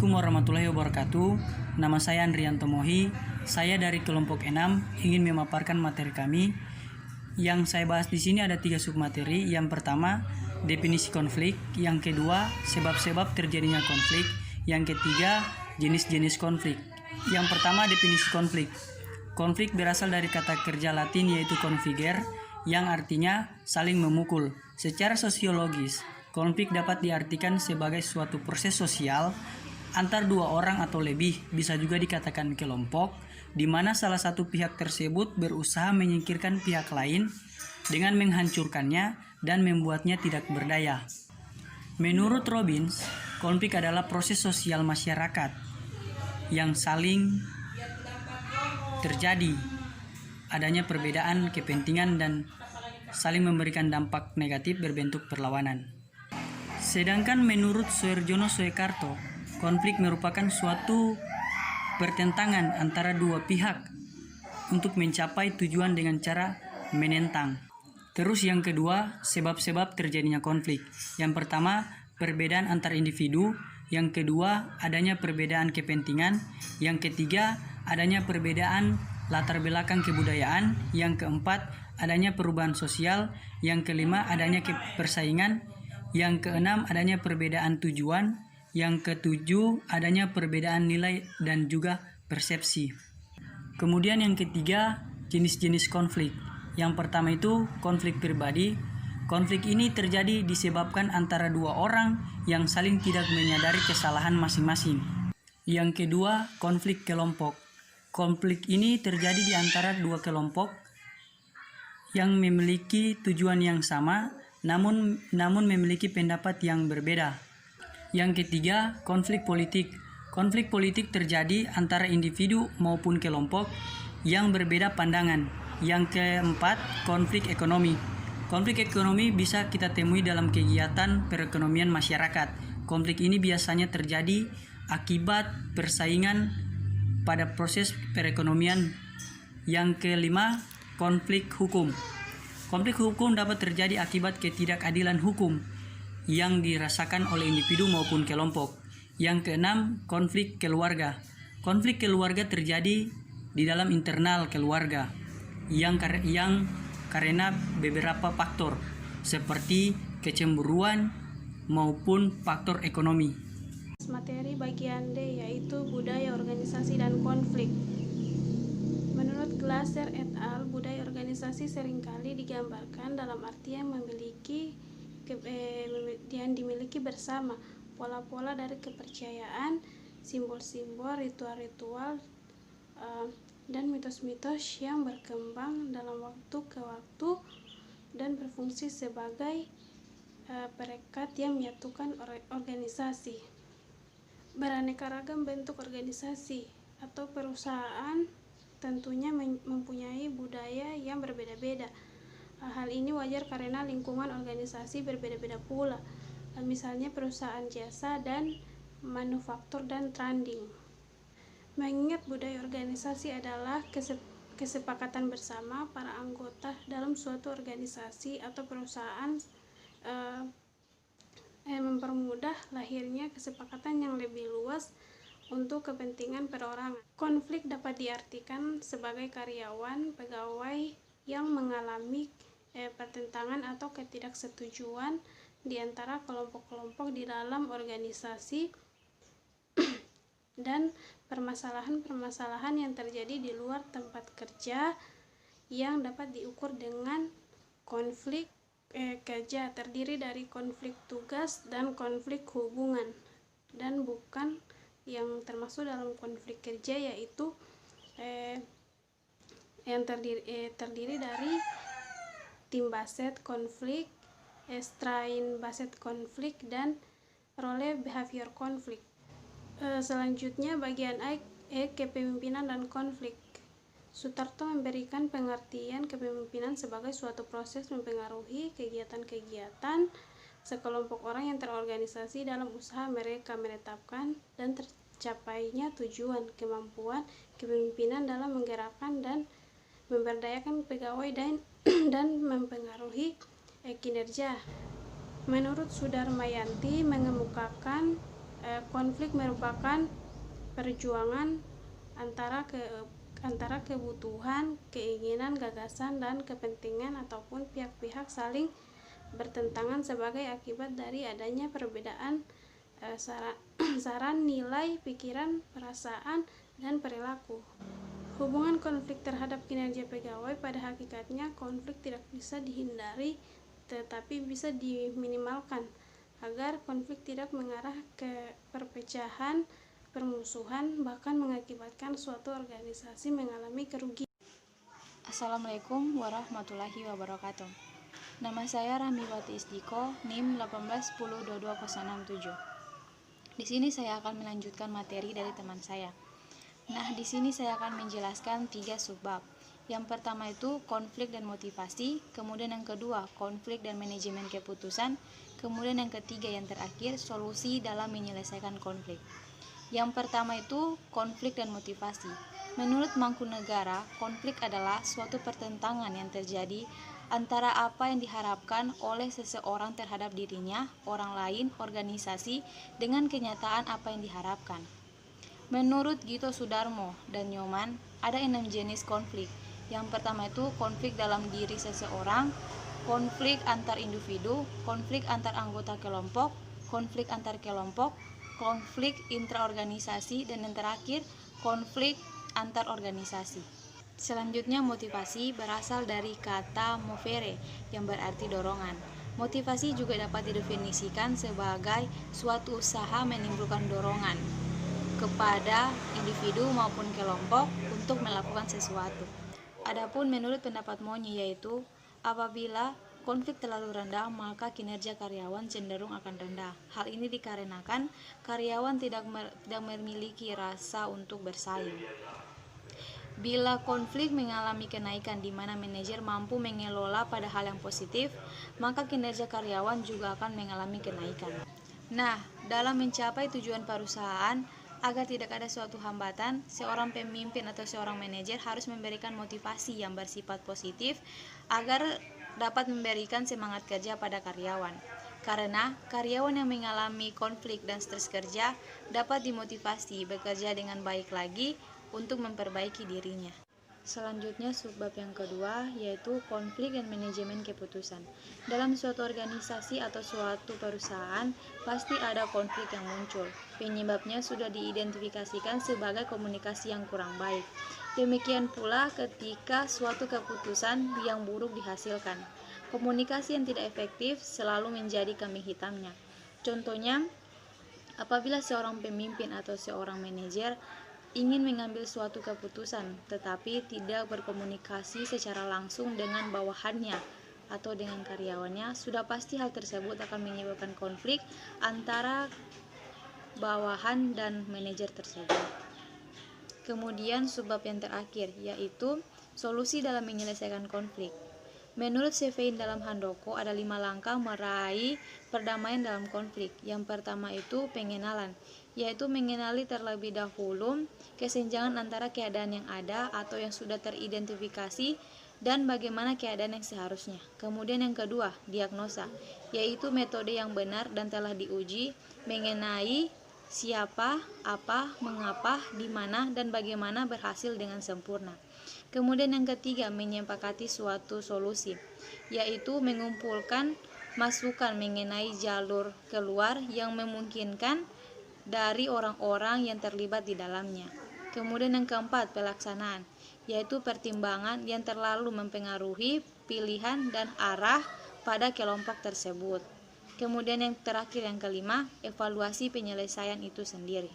Assalamualaikum warahmatullahi wabarakatuh. Nama saya Andrianto Mohi. Saya dari kelompok 6 ingin memaparkan materi kami. Yang saya bahas di sini ada 3 submateri. Yang pertama, definisi konflik. Yang kedua, sebab-sebab terjadinya konflik. Yang ketiga, jenis-jenis konflik. Yang pertama, definisi konflik. Konflik berasal dari kata kerja Latin yaitu configere, yang artinya saling memukul. Secara sosiologis, konflik dapat diartikan sebagai suatu proses sosial antar dua orang atau lebih, bisa juga dikatakan kelompok, di mana salah satu pihak tersebut berusaha menyingkirkan pihak lain dengan menghancurkannya dan membuatnya tidak berdaya. Menurut Robbins, konflik adalah proses sosial masyarakat yang saling terjadi adanya perbedaan kepentingan dan saling memberikan dampak negatif berbentuk perlawanan. Sedangkan menurut Suharjono Soekarto, konflik merupakan suatu pertentangan antara dua pihak untuk mencapai tujuan dengan cara menentang. Terus yang kedua, sebab-sebab terjadinya konflik. Yang pertama, perbedaan antar individu. Yang kedua, adanya perbedaan kepentingan. Yang ketiga, adanya perbedaan latar belakang kebudayaan. Yang keempat, adanya perubahan sosial. Yang kelima, adanya persaingan. Yang keenam, adanya perbedaan tujuan. Yang ketujuh, adanya perbedaan nilai dan juga persepsi. Kemudian yang ketiga, jenis-jenis konflik. Yang pertama itu konflik pribadi. Konflik ini terjadi disebabkan antara dua orang yang saling tidak menyadari kesalahan masing-masing. Yang kedua, konflik kelompok. Konflik ini terjadi di antara dua kelompok yang memiliki tujuan yang sama, namun memiliki pendapat yang berbeda. Yang ketiga, konflik politik. Konflik politik terjadi antara individu maupun kelompok yang berbeda pandangan. Yang keempat, konflik ekonomi. Konflik ekonomi bisa kita temui dalam kegiatan perekonomian masyarakat. Konflik ini biasanya terjadi akibat persaingan pada proses perekonomian. Yang kelima, konflik hukum. Konflik hukum dapat terjadi akibat ketidakadilan hukum yang dirasakan oleh individu maupun kelompok. Yang keenam, konflik keluarga. Konflik keluarga terjadi di dalam internal keluarga yang karena beberapa faktor seperti kecemburuan maupun faktor ekonomi. Materi bagian D yaitu budaya organisasi dan konflik. Menurut Glaser et al., budaya organisasi seringkali digambarkan dalam artian yang dimiliki bersama, pola-pola dari kepercayaan, simbol-simbol, ritual-ritual, dan mitos-mitos yang berkembang dalam waktu ke waktu dan berfungsi sebagai perekat yang menyatukan organisasi. Beraneka ragam bentuk organisasi atau perusahaan tentunya mempunyai budaya yang berbeda-beda. Hal ini wajar karena lingkungan organisasi berbeda-beda pula. Misalnya perusahaan jasa dan manufaktur dan trading. Mengingat budaya organisasi adalah kesepakatan bersama para anggota dalam suatu organisasi atau perusahaan, mempermudah lahirnya kesepakatan yang lebih luas untuk kepentingan perorangan. Konflik dapat diartikan sebagai karyawan, pegawai yang mengalami pertentangan atau ketidaksetujuan di antara kelompok-kelompok di dalam organisasi dan permasalahan-permasalahan yang terjadi di luar tempat kerja yang dapat diukur dengan konflik kerja, terdiri dari konflik tugas dan konflik hubungan, dan bukan yang termasuk dalam konflik kerja yaitu yang terdiri dari team based konflik, strain based konflik, dan role behavior konflik. Selanjutnya bagian E, kepemimpinan dan konflik. Sutarto memberikan pengertian kepemimpinan sebagai suatu proses mempengaruhi kegiatan-kegiatan sekelompok orang yang terorganisasi dalam usaha mereka menetapkan dan tercapainya tujuan. Kemampuan kepemimpinan dalam menggerakkan dan memberdayakan pegawai dan mempengaruhi kinerja. Menurut Sudarmayanti mengemukakan Konflik merupakan perjuangan antara kebutuhan, keinginan, gagasan, dan kepentingan ataupun pihak-pihak saling bertentangan sebagai akibat dari adanya perbedaan saran, nilai, pikiran, perasaan, dan perilaku. Hubungan konflik terhadap kinerja pegawai. Pada hakikatnya, konflik tidak bisa dihindari, tetapi bisa diminimalkan agar konflik tidak mengarah ke perpecahan, permusuhan, bahkan mengakibatkan suatu organisasi mengalami kerugian. Assalamualaikum warahmatullahi wabarakatuh. Nama saya Rahmiwati Isdiko, NIM 181022067. Di sini saya akan melanjutkan materi dari teman saya. Nah, di sini saya akan menjelaskan 3 subbab. Yang pertama itu konflik dan motivasi, kemudian yang kedua konflik dan manajemen keputusan, kemudian yang ketiga yang terakhir solusi dalam menyelesaikan konflik. Yang pertama itu konflik dan motivasi. Menurut Mangkunegara, konflik adalah suatu pertentangan yang terjadi antara apa yang diharapkan oleh seseorang terhadap dirinya, orang lain, organisasi, dengan kenyataan apa yang diharapkan. Menurut Gito Sudarmo dan Nyoman, ada 6 jenis konflik. Yang pertama itu konflik dalam diri seseorang, konflik antar individu, konflik antar anggota kelompok, konflik antar kelompok, konflik intraorganisasi, dan yang terakhir konflik antar organisasi. Selanjutnya, motivasi berasal dari kata movere yang berarti dorongan. Motivasi juga dapat didefinisikan sebagai suatu usaha menimbulkan dorongan kepada individu maupun kelompok untuk melakukan sesuatu. Adapun menurut pendapat Monyi yaitu apabila konflik terlalu rendah, maka kinerja karyawan cenderung akan rendah. Hal ini dikarenakan karyawan tidak memiliki rasa untuk bersaing. Bila konflik mengalami kenaikan di mana manajer mampu mengelola pada hal yang positif, maka kinerja karyawan juga akan mengalami kenaikan. Nah, dalam mencapai tujuan perusahaan, agar tidak ada suatu hambatan, seorang pemimpin atau seorang manajer harus memberikan motivasi yang bersifat positif agar dapat memberikan semangat kerja pada karyawan. Karena karyawan yang mengalami konflik dan stres kerja dapat dimotivasi bekerja dengan baik lagi untuk memperbaiki dirinya. Selanjutnya subbab yang kedua yaitu konflik dan manajemen keputusan. Dalam suatu organisasi atau suatu perusahaan pasti ada konflik yang muncul. Penyebabnya sudah diidentifikasikan sebagai komunikasi yang kurang baik. Demikian pula ketika suatu keputusan yang buruk dihasilkan. Komunikasi yang tidak efektif selalu menjadi kambing hitamnya. Contohnya, apabila seorang pemimpin atau seorang manajer ingin mengambil suatu keputusan tetapi tidak berkomunikasi secara langsung dengan bawahannya atau dengan karyawannya, sudah pasti hal tersebut akan menyebabkan konflik antara bawahan dan manajer tersebut. Kemudian subbab yang terakhir yaitu solusi dalam menyelesaikan konflik. Menurut Sevein dalam Handoko ada 5 langkah meraih perdamaian dalam konflik. Yang pertama itu pengenalan, yaitu mengenali terlebih dahulu kesenjangan antara keadaan yang ada atau yang sudah teridentifikasi dan bagaimana keadaan yang seharusnya. Kemudian yang kedua, diagnosa, yaitu metode yang benar dan telah diuji mengenai siapa, apa, mengapa, di mana, dan bagaimana berhasil dengan sempurna. Kemudian yang ketiga, menyepakati suatu solusi, yaitu mengumpulkan masukan mengenai jalur keluar yang memungkinkan dari orang-orang yang terlibat di dalamnya. Kemudian yang keempat, pelaksanaan, yaitu pertimbangan yang terlalu mempengaruhi pilihan dan arah pada kelompok tersebut. Kemudian yang terakhir, yang kelima, evaluasi penyelesaian itu sendiri.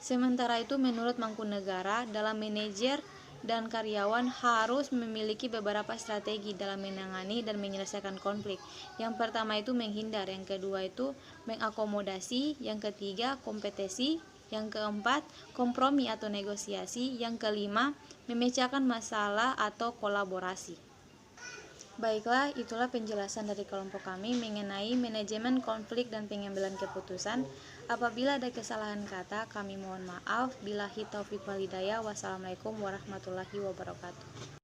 Sementara itu menurut Mangkunegara, dalam manajer dan karyawan harus memiliki beberapa strategi dalam menangani dan menyelesaikan konflik. Yang pertama itu menghindar, yang kedua itu mengakomodasi, yang ketiga kompetisi, yang keempat kompromi atau negosiasi, yang kelima memecahkan masalah atau kolaborasi. Baiklah, itulah penjelasan dari kelompok kami mengenai manajemen konflik dan pengambilan keputusan. Apabila ada kesalahan kata, kami mohon maaf. Billahi taufiq wal hidayah. Wassalamualaikum warahmatullahi wabarakatuh.